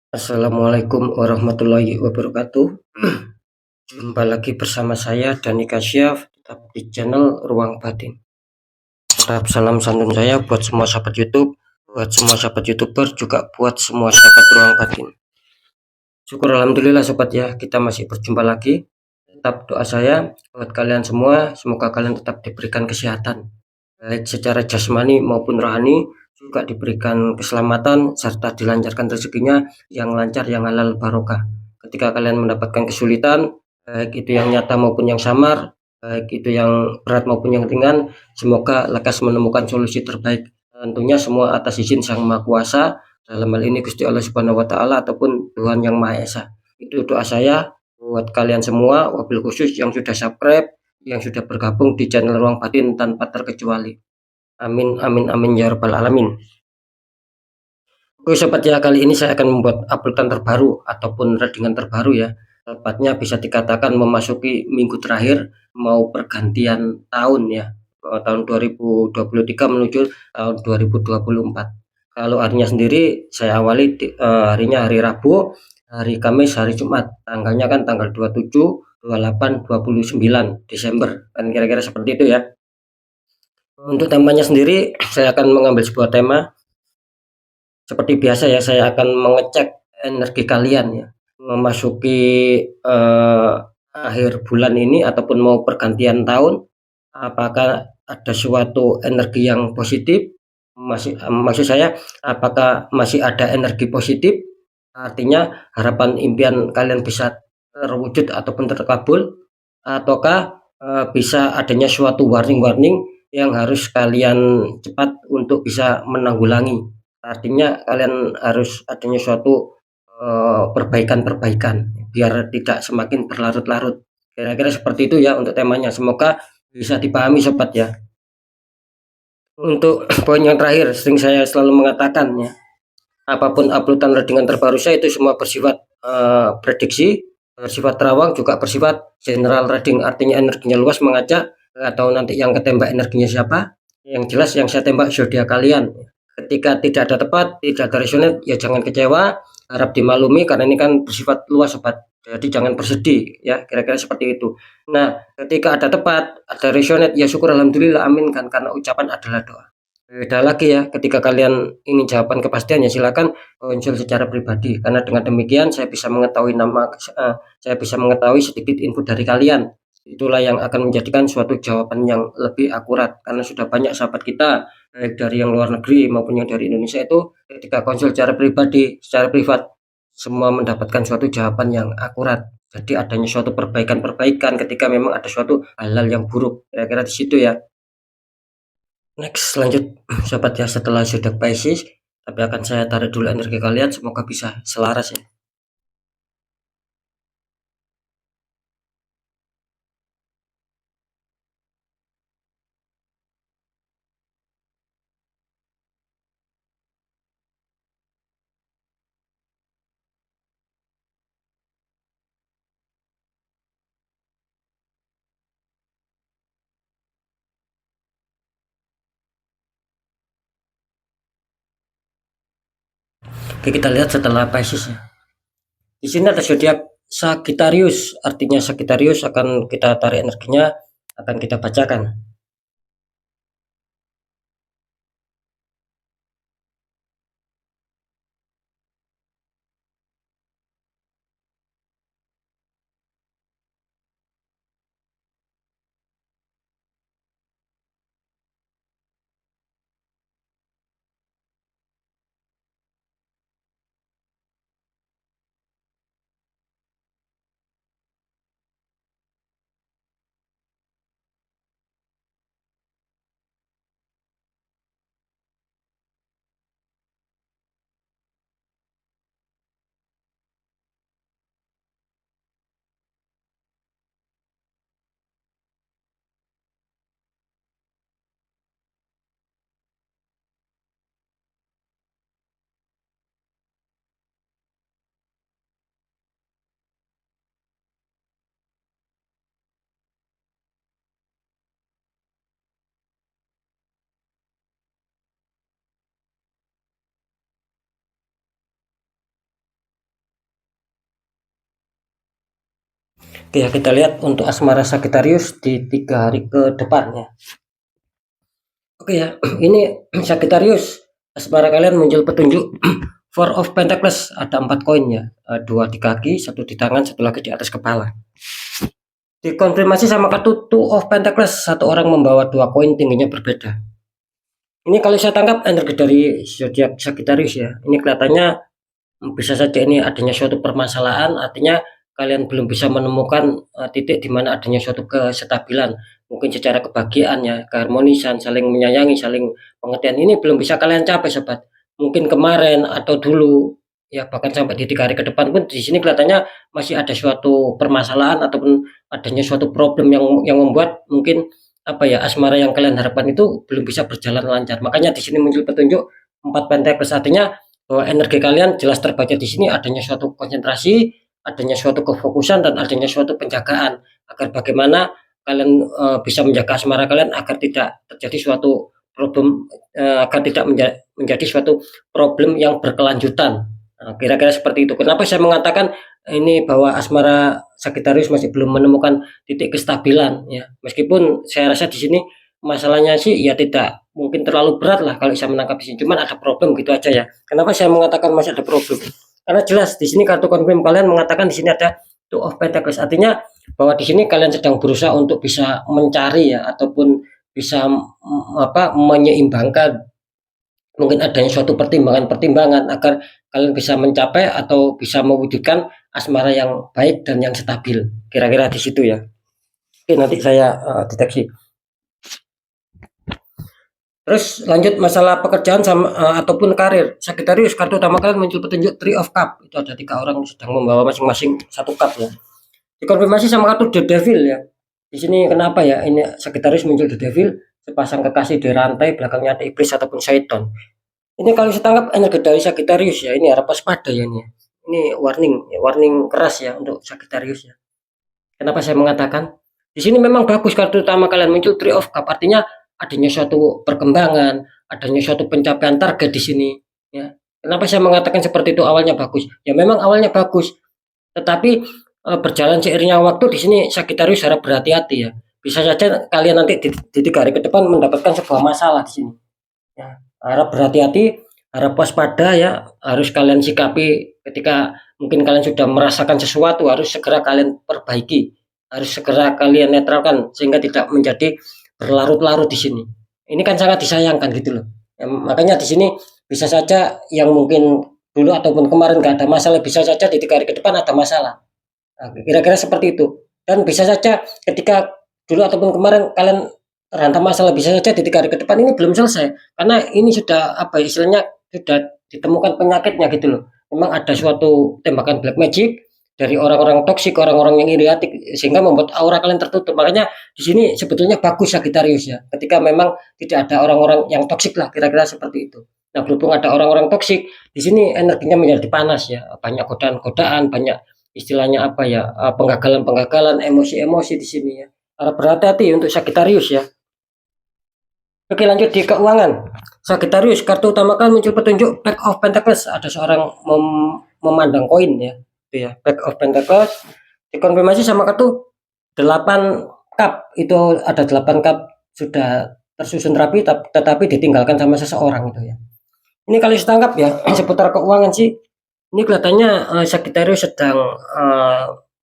Assalamualaikum warahmatullahi wabarakatuh. Jumpa lagi bersama saya Dani Kasyaf, tetap di channel Ruang Batin. Tetap salam santun saya buat semua sahabat YouTube, buat semua sahabat YouTuber, juga buat semua sahabat Ruang Batin. Syukur alhamdulillah sobat ya, kita masih berjumpa lagi. Tetap doa saya buat kalian semua, semoga kalian tetap diberikan kesehatan, baik secara jasmani maupun rohani, juga diberikan keselamatan serta dilancarkan rezekinya yang lancar, yang halal barokah. Ketika kalian mendapatkan kesulitan, baik itu yang nyata maupun yang samar, baik itu yang berat maupun yang ringan, semoga lekas menemukan solusi terbaik. Tentunya semua atas izin Sang Maha Kuasa, dalam hal ini Gusti Allah Subhanahu wa taala ataupun Tuhan Yang Maha Esa. Itu doa saya buat kalian semua, wabil khusus yang sudah subscribe, yang sudah bergabung di channel Ruang Batin tanpa terkecuali. Amin amin amin ya rabbal alamin. Oke sobat ya, kali ini saya akan membuat uploadan terbaru ataupun readingan terbaru ya. Tepatnya bisa dikatakan memasuki minggu terakhir mau pergantian tahun ya. Tahun 2023 menuju tahun 2024. Kalau harinya sendiri saya awali harinya hari Rabu, hari Kamis, hari Jumat. Tanggalnya kan tanggal 27, 28, 29 Desember. Kan kira-kira seperti itu ya. Untuk temanya sendiri saya akan mengambil sebuah tema. Seperti biasa ya, saya akan mengecek energi kalian ya, memasuki akhir bulan ini ataupun mau pergantian tahun, apakah ada suatu energi yang positif, maksud saya apakah masih ada energi positif, artinya harapan impian kalian bisa terwujud ataupun terkabul, ataukah bisa adanya suatu warning-warning yang harus kalian cepat untuk bisa menanggulangi. Artinya kalian harus adanya suatu perbaikan-perbaikan biar tidak semakin berlarut-larut. Kira-kira seperti itu ya untuk temanya. Semoga bisa dipahami sobat ya. Untuk poin yang terakhir, sering saya selalu mengatakan ya, apapun uploadan readingan terbaru saya itu semua bersifat prediksi, bersifat terawang, juga bersifat general reading, artinya energinya luas mengajak atau nanti yang ketembak energinya siapa. Yang jelas yang saya tembak zodiak kalian. Ketika tidak ada tepat, tidak ada resonate, ya jangan kecewa, harap dimaklumi karena ini kan bersifat luas sobat. Jadi jangan bersedih ya, kira-kira seperti itu. Nah, ketika ada tepat, ada resonate, ya syukur alhamdulillah, amin kan, karena ucapan adalah doa. Beda lagi ya, ketika kalian ingin jawaban kepastian ya silakan konsul secara pribadi, karena dengan demikian saya bisa mengetahui saya bisa mengetahui sedikit info dari kalian. Itulah yang akan menjadikan suatu jawaban yang lebih akurat, karena sudah banyak sahabat kita baik dari yang luar negeri maupun yang dari Indonesia itu ketika konsul secara pribadi, secara privat, semua mendapatkan suatu jawaban yang akurat. Jadi adanya suatu perbaikan-perbaikan ketika memang ada suatu hal-hal yang buruk. Kira-kira di situ ya. Next, lanjut sobat ya, setelah sudah Pisces, tapi akan saya tarik dulu energi kalian, semoga bisa selaras ya. Oke, kita lihat setelah Pisces ya. Di sini ada zodiak Sagittarius, artinya Sagittarius akan kita tarik energinya, akan kita bacakan. Oke ya, kita lihat untuk asmara Sagittarius di 3 hari ke depannya. Oke ya, ini Sagittarius, asmara kalian muncul petunjuk Four of Pentacles, ada 4 koin ya, 2 di kaki, 1 di tangan, 1 lagi di atas kepala. Dikonfirmasi sama kartu Two of Pentacles, 1 orang membawa 2 koin tingginya berbeda. Ini kalau saya tangkap energi dari zodiak Sagittarius ya, ini kelihatannya bisa saja ini adanya suatu permasalahan, artinya kalian belum bisa menemukan titik di mana adanya suatu kestabilan, mungkin secara kebahagiaan ya, keharmonisan, saling menyayangi, saling pengertian, ini belum bisa kalian capai sobat. Mungkin kemarin atau dulu ya, bahkan sampai di 3 hari ke depan pun di sini kelihatannya masih ada suatu permasalahan ataupun adanya suatu problem yang membuat mungkin apa ya, asmara yang kalian harapkan itu belum bisa berjalan lancar. Makanya di sini muncul petunjuk 4 Pentacles, artinya bahwa energi kalian jelas terbaca di sini adanya suatu konsentrasi, adanya suatu kefokusan, dan adanya suatu penjagaan agar bagaimana kalian bisa menjaga asmara kalian agar tidak terjadi suatu problem, agar tidak menjadi suatu problem yang berkelanjutan. Kira-kira seperti itu. Kenapa saya mengatakan ini bahwa asmara Sagittarius masih belum menemukan titik kestabilan ya. Meskipun saya rasa di sini masalahnya sih ya tidak mungkin terlalu berat lah kalau saya menangkap di sini. Cuman ada problem gitu aja ya. Kenapa saya mengatakan masih ada problem? Karena jelas di sini kartu confirm kalian mengatakan di sini ada Two of Pentacles. Artinya bahwa di sini kalian sedang berusaha untuk bisa mencari ya, ataupun bisa menyeimbangkan mungkin adanya suatu pertimbangan-pertimbangan agar kalian bisa mencapai atau bisa mewujudkan asmara yang baik dan yang stabil. Kira-kira di situ ya. Oke, nanti saya deteksi. Terus lanjut masalah pekerjaan sama ataupun karir. Sagittarius, kartu utama kalian muncul petunjuk Three of Cup. Itu ada 3 orang sedang membawa masing-masing 1 cup ya. Dikonfirmasi sama kartu The Devil ya. Di sini kenapa ya ini Sagittarius muncul The Devil, sepasang kekasih di rantai, belakangnya ada iblis ataupun syaitan. Ini kalau saya tangkap energi dari Sagittarius ya, ini harap waspada ya ini. Ini warning keras ya untuk Sagittarius ya. Kenapa saya mengatakan? Di sini memang bagus kartu utama kalian muncul Three of Cup, artinya adanya suatu perkembangan, adanya suatu pencapaian target di sini ya. Kenapa saya mengatakan seperti itu awalnya bagus? Ya memang awalnya bagus, tetapi berjalan seiringnya waktu di sini Sagittarius harap berhati-hati ya. Bisa saja kalian nanti di 3 hari ke depan mendapatkan sebuah masalah di sini. Ya, harap berhati-hati, harap waspada ya, harus kalian sikapi ketika mungkin kalian sudah merasakan sesuatu, harus segera kalian perbaiki, harus segera kalian netralkan sehingga tidak menjadi berlarut-larut di sini. Ini kan sangat disayangkan gitu loh. Ya, makanya di sini bisa saja yang mungkin dulu ataupun kemarin gak ada masalah, bisa saja di 3 hari ke depan ada masalah. Nah, kira-kira seperti itu. Dan bisa saja ketika dulu ataupun kemarin kalian terhantam masalah, bisa saja di 3 hari ke depan ini belum selesai. Karena ini sudah apa istilahnya, sudah ditemukan penyakitnya gitu loh. Memang ada suatu tembakan black magic dari orang-orang toksik, orang-orang yang iri hati, sehingga membuat aura kalian tertutup. Makanya di sini sebetulnya bagus Sagittarius ya, ketika memang tidak ada orang-orang yang toksik lah, kira-kira seperti itu. Nah, berhubung ada orang-orang toksik, di sini energinya menjadi panas ya, banyak godaan-godaan, banyak istilahnya apa ya, penggagalan-penggagalan, emosi-emosi di sini ya. Harap berhati-hati untuk Sagittarius ya. Oke, lanjut di keuangan. Sagittarius, kartu utama kan muncul petunjuk Pack of Pentacles, ada seorang memandang koin ya. Itu ya, Pack of Pentacles. Dikonfirmasi sama kartu 8 cup. Itu ada 8 cup sudah tersusun rapi tetapi ditinggalkan sama seseorang itu ya. Ini kalau ditangkap ya seputar keuangan sih. Ini kelihatannya Sagittarius sedang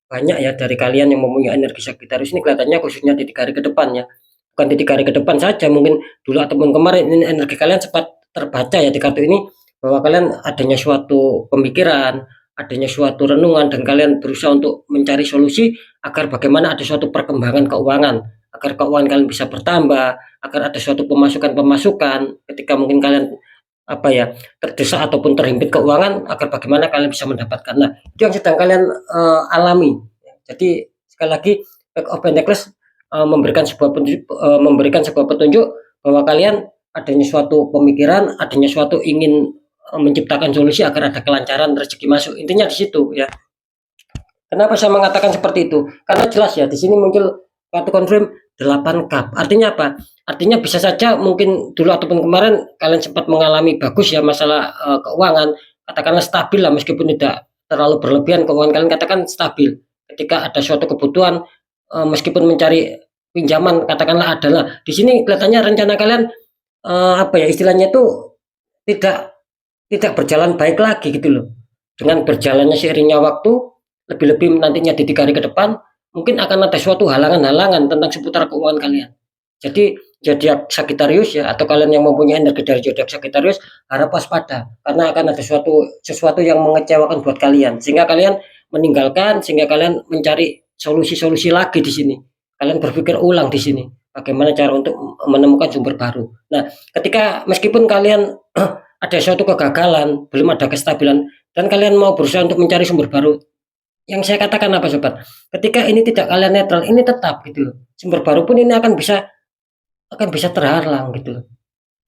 banyak ya dari kalian yang mempunyai energi Sagittarius ini, kelihatannya khususnya di 3 hari ke depan ya. Bukan di 3 hari ke depan saja, mungkin dulu ataupun kemarin ini energi kalian cepat terbaca ya di kartu ini, bahwa kalian adanya suatu pemikiran, adanya suatu renungan, dan kalian berusaha untuk mencari solusi agar bagaimana ada suatu perkembangan keuangan, agar keuangan kalian bisa bertambah, agar ada suatu pemasukan-pemasukan ketika mungkin kalian apa ya terdesak ataupun terhimpit keuangan, agar bagaimana kalian bisa mendapatkan. Nah, itu yang sedang kalian alami. Jadi sekali lagi Pack of Pentacles memberikan sebuah petunjuk bahwa kalian adanya suatu pemikiran, adanya suatu ingin menciptakan solusi agar ada kelancaran rezeki masuk. Intinya di situ ya. Kenapa saya mengatakan seperti itu? Karena jelas ya di sini muncul kartu confirm 8 cup. Artinya apa? Artinya bisa saja mungkin dulu ataupun kemarin kalian sempat mengalami bagus ya masalah keuangan, katakanlah stabil lah, meskipun tidak terlalu berlebihan, keuangan kalian katakan stabil. ketika ada suatu kebutuhan, meskipun mencari pinjaman katakanlah adalah di sini kelihatannya rencana kalian, apa ya istilahnya itu tidak tidak berjalan baik lagi gitu loh. Dengan berjalannya seiringnya waktu, lebih-lebih nantinya di 3 hari ke depan, mungkin akan ada suatu halangan-halangan tentang seputar keuangan kalian. Jadi zodiak Sagittarius ya atau kalian yang mempunyai energi dari zodiak Sagittarius harap waspada karena akan ada sesuatu yang mengecewakan buat kalian sehingga kalian meninggalkan sehingga kalian mencari solusi-solusi lagi di sini. Kalian berpikir ulang di sini bagaimana cara untuk menemukan sumber baru. Nah, ketika meskipun kalian ada suatu kegagalan, belum ada kestabilan dan kalian mau berusaha untuk mencari sumber baru. Yang saya katakan apa sobat? Ketika ini tidak kalian netral, ini tetap gitu loh. Sumber baru pun ini akan bisa terhalang gitu loh.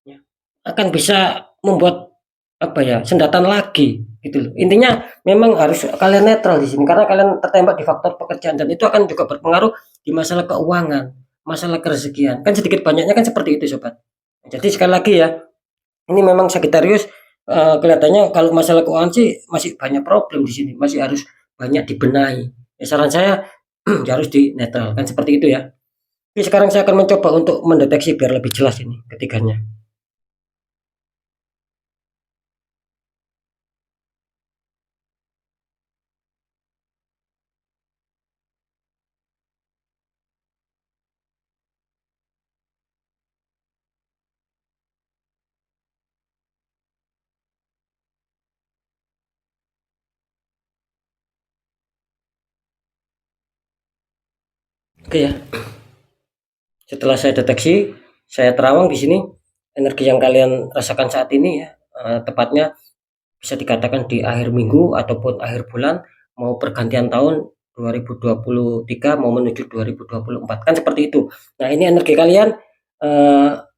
Ya. Akan bisa membuat apa ya, sendatan lagi gitu loh. Intinya memang harus kalian netral di sini karena kalian tertembak di faktor pekerjaan dan itu akan juga berpengaruh di masalah keuangan, masalah kerezekian. Kan sedikit banyaknya kan seperti itu sobat. Jadi sekali lagi ya, ini memang Sagittarius kelihatannya kalau masalah keuangan sih masih banyak problem di sini, masih harus banyak dibenahi. Ya, saran saya ya harus dinetralkan seperti itu ya. Oke, sekarang saya akan mencoba untuk mendeteksi biar lebih jelas ini ketiganya. Oke ya, setelah saya deteksi, saya terawang di sini energi yang kalian rasakan saat ini ya, tepatnya bisa dikatakan di akhir minggu ataupun akhir bulan mau pergantian tahun 2023 mau menuju 2024 kan seperti itu. Nah, ini energi kalian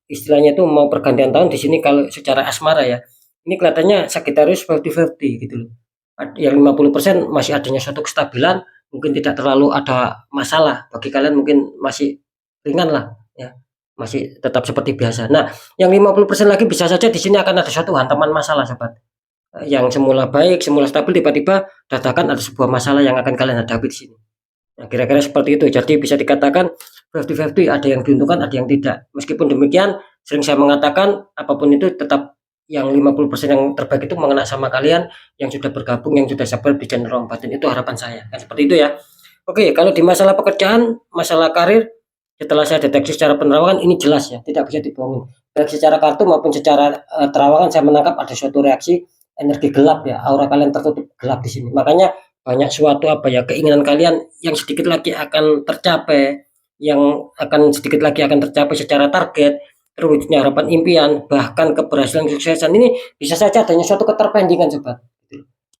istilahnya itu mau pergantian tahun di sini kalau secara asmara ya. Ini kelihatannya Sagittarius 50-50 gitu loh. Yang 50% masih adanya suatu kestabilan, mungkin tidak terlalu ada masalah bagi kalian mungkin masih ringan lah ya. Masih tetap seperti biasa. Nah, yang 50% lagi bisa saja di sini akan ada suatu hantaman masalah sobat. Yang semula baik, semula stabil tiba-tiba dadakan ada sebuah masalah yang akan kalian hadapi di sini. Nah, kira-kira seperti itu. Jadi bisa dikatakan 50-50 ada yang diuntungkan, ada yang tidak. Meskipun demikian, sering saya mengatakan apapun itu tetap yang 50% yang terbaik itu mengena sama kalian yang sudah bergabung, yang sudah sabar di channel Ruang Batin. Itu harapan saya. Kan seperti itu ya. Oke, kalau di masalah pekerjaan, masalah karir, setelah saya deteksi secara penerawangan ini jelas ya, tidak bisa dibohongin. Baik secara kartu maupun secara terawangan saya menangkap ada suatu reaksi energi gelap ya, aura kalian tertutup gelap di sini. Makanya banyak suatu apa ya, keinginan kalian yang sedikit lagi akan tercapai, yang akan sedikit lagi akan tercapai secara target, terwujudnya harapan impian, bahkan keberhasilan kesuksesan ini bisa saja adanya suatu keterpendingan sobat.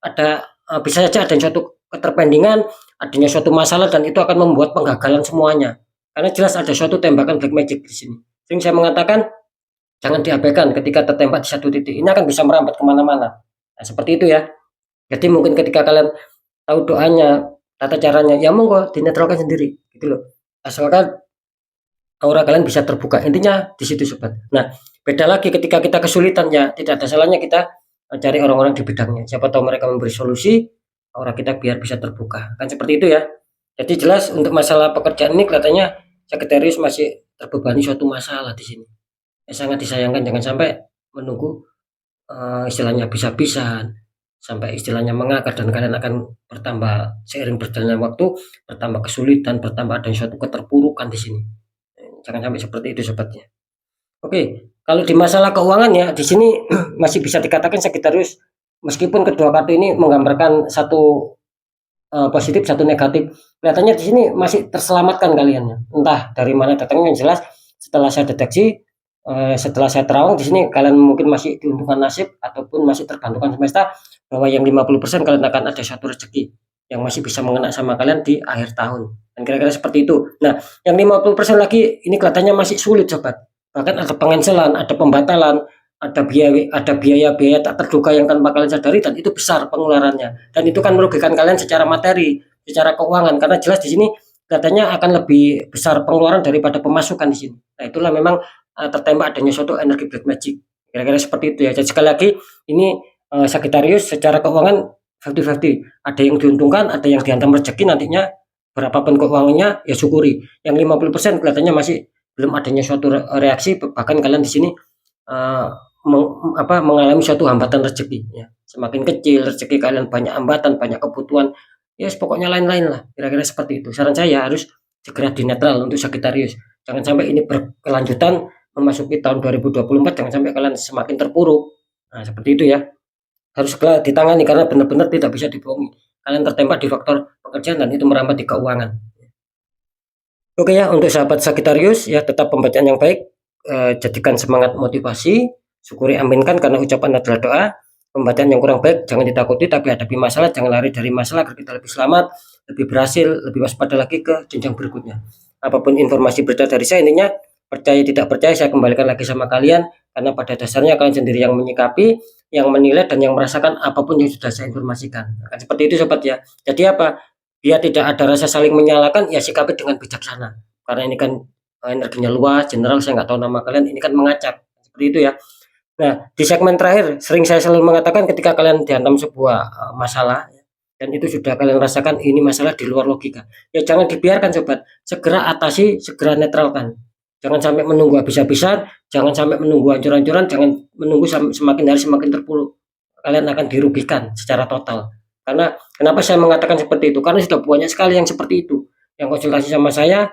Ada bisa saja ada suatu keterpendingan, adanya suatu masalah dan itu akan membuat penggagalan semuanya. Karena jelas ada suatu tembakan black magic di sini. Sering saya mengatakan jangan diabaikan ketika tertembak di satu titik. Ini akan bisa merambat kemana-mana. Nah, seperti itu ya. Jadi mungkin ketika kalian tahu doanya, tata caranya, ya monggo dinetralkan sendiri, gitu loh. Asalkan aura kalian bisa terbuka. Intinya di situ sobat. Nah, beda lagi ketika kita kesulitan ya, tidak ada salahnya kita cari orang-orang di bidangnya. Siapa tahu mereka memberi solusi, aura kita biar bisa terbuka. Kan seperti itu ya. Jadi jelas untuk masalah pekerjaan ini kelihatannya Sagittarius masih terbebani suatu masalah di sini. Sangat disayangkan jangan sampai menunggu istilahnya habis-habisan sampai istilahnya mengakar dan kalian akan bertambah seiring berjalannya waktu, bertambah kesulitan, bertambah ada suatu keterpurukan di sini. Jangan sampai seperti itu sobatnya. Oke, kalau di masalah keuangan ya di sini masih bisa dikatakan Sagittarius meskipun kedua kartu ini menggambarkan satu positif satu negatif. Kelihatannya di sini masih terselamatkan kalian ya. Entah dari mana datangnya yang jelas setelah saya deteksi setelah saya terawang di sini kalian mungkin masih diuntungkan nasib ataupun masih terbantukan semesta bahwa yang 50% kalian akan ada satu rezeki yang masih bisa mengena sama kalian di akhir tahun. Dan kira-kira seperti itu. Nah, yang 50% lagi ini kelihatannya masih sulit sobat. Bahkan ada pengencelan, ada pembatalan, ada biaya-biaya tak terduga yang tanpa kalian sadari dan itu besar pengeluarannya. Dan itu kan merugikan kalian secara materi, secara keuangan karena jelas di sini katanya akan lebih besar pengeluaran daripada pemasukan di sini. Nah, itulah memang tertembak adanya suatu energi black magic. Kira-kira seperti itu ya. Jadi sekali lagi ini Sagittarius secara keuangan 50-50, ada yang diuntungkan, ada yang dihantam rezeki nantinya, berapapun keuangannya ya syukuri. Yang 50% kelihatannya masih belum adanya suatu reaksi, bahkan kalian di sini mengalami suatu hambatan rezeki ya. Semakin kecil rezeki kalian, banyak hambatan, banyak kebutuhan, ya pokoknya lain-lain lah, kira-kira seperti itu. Saran saya harus segera dinetral untuk Sagittarius. Jangan sampai ini berkelanjutan memasuki tahun 2024, jangan sampai kalian semakin terpuruk. Nah, seperti itu ya. Harus segera ditangani karena benar-benar tidak bisa dibohongi. Kalian tertempat di faktor pekerjaan dan itu merambat di keuangan. Oke ya, untuk sahabat Sagittarius ya, tetap pembacaan yang baik, jadikan semangat motivasi, syukuri, aminkan karena ucapan adalah doa. Pembacaan yang kurang baik jangan ditakuti, tapi hadapi masalah, jangan lari dari masalah agar kita lebih selamat, lebih berhasil, lebih waspada lagi ke jenjang berikutnya. Apapun informasi berita dari saya, intinya percaya tidak percaya saya kembalikan lagi sama kalian, karena pada dasarnya kalian sendiri yang menyikapi, yang menilai, dan yang merasakan apapun yang sudah saya informasikan. Nah, seperti itu sobat ya. Jadi apa? Biar tidak ada rasa saling menyalahkan, ya sikapi dengan bijaksana. Karena ini kan energinya luas, general, saya nggak tahu nama kalian, ini kan mengacak. Seperti itu ya. Nah, di segmen terakhir, sering saya selalu mengatakan ketika kalian dihantam sebuah masalah, dan itu sudah kalian rasakan ini masalah di luar logika, ya jangan dibiarkan sobat, segera atasi, segera netralkan. Jangan sampai menunggu habis-habisan, jangan sampai menunggu hancur-hancuran, jangan menunggu semakin hari semakin terpuruk. Kalian akan dirugikan secara total. Karena kenapa saya mengatakan seperti itu? Karena sudah banyak sekali yang seperti itu, yang konsultasi sama saya,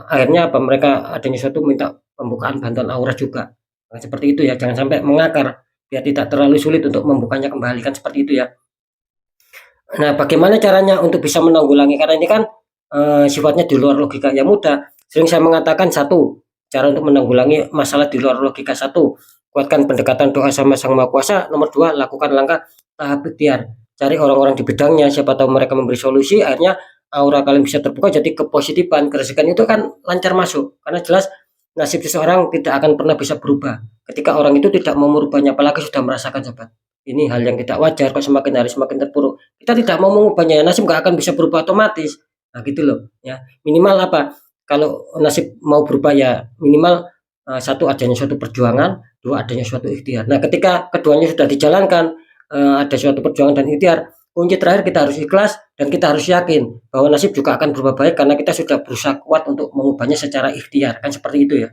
akhirnya apa, mereka adanya suatu minta pembukaan bantuan aura juga. Nah, seperti itu ya, jangan sampai mengakar, biar tidak terlalu sulit untuk membukanya kembali, kan seperti itu ya. Nah, bagaimana caranya untuk bisa menanggulangi, karena ini kan sifatnya di luar logika, ya mudah. Sering saya mengatakan satu, cara untuk menanggulangi masalah di luar logika. Satu, kuatkan pendekatan doa sama Sang Maha Kuasa. Nomor dua, lakukan langkah tahap ikhtiar. Cari orang-orang di bidangnya, siapa tahu mereka memberi solusi, akhirnya aura kalian bisa terbuka, jadi kepositifan, kerezekian itu kan lancar masuk. Karena jelas nasib seseorang tidak akan pernah bisa berubah ketika orang itu tidak mau merubahnya, apalagi sudah merasakan sobat. Ini hal yang tidak wajar kok semakin hari semakin terpuruk. Kita tidak mau mengubahnya, nasib nggak akan bisa berubah otomatis. Nah gitu loh ya. Minimal apa? Kalau nasib mau berubah ya minimal satu, adanya suatu perjuangan, dua, adanya suatu ikhtiar. Nah ketika keduanya sudah dijalankan, ada suatu perjuangan dan ikhtiar, kunci terakhir kita harus ikhlas dan kita harus yakin bahwa nasib juga akan berubah baik karena kita sudah berusaha kuat untuk mengubahnya secara ikhtiar, kan seperti itu ya.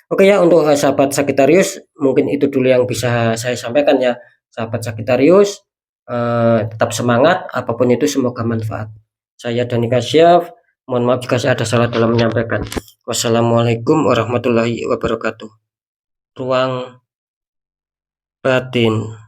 Oke ya, untuk sahabat Sagittarius mungkin itu dulu yang bisa saya sampaikan ya. Sahabat Sagittarius, tetap semangat, apapun itu semoga manfaat. Saya Dani Kasyaf, mohon maaf jika saya ada salah dalam menyampaikan. Wassalamualaikum warahmatullahi wabarakatuh. Ruang batin.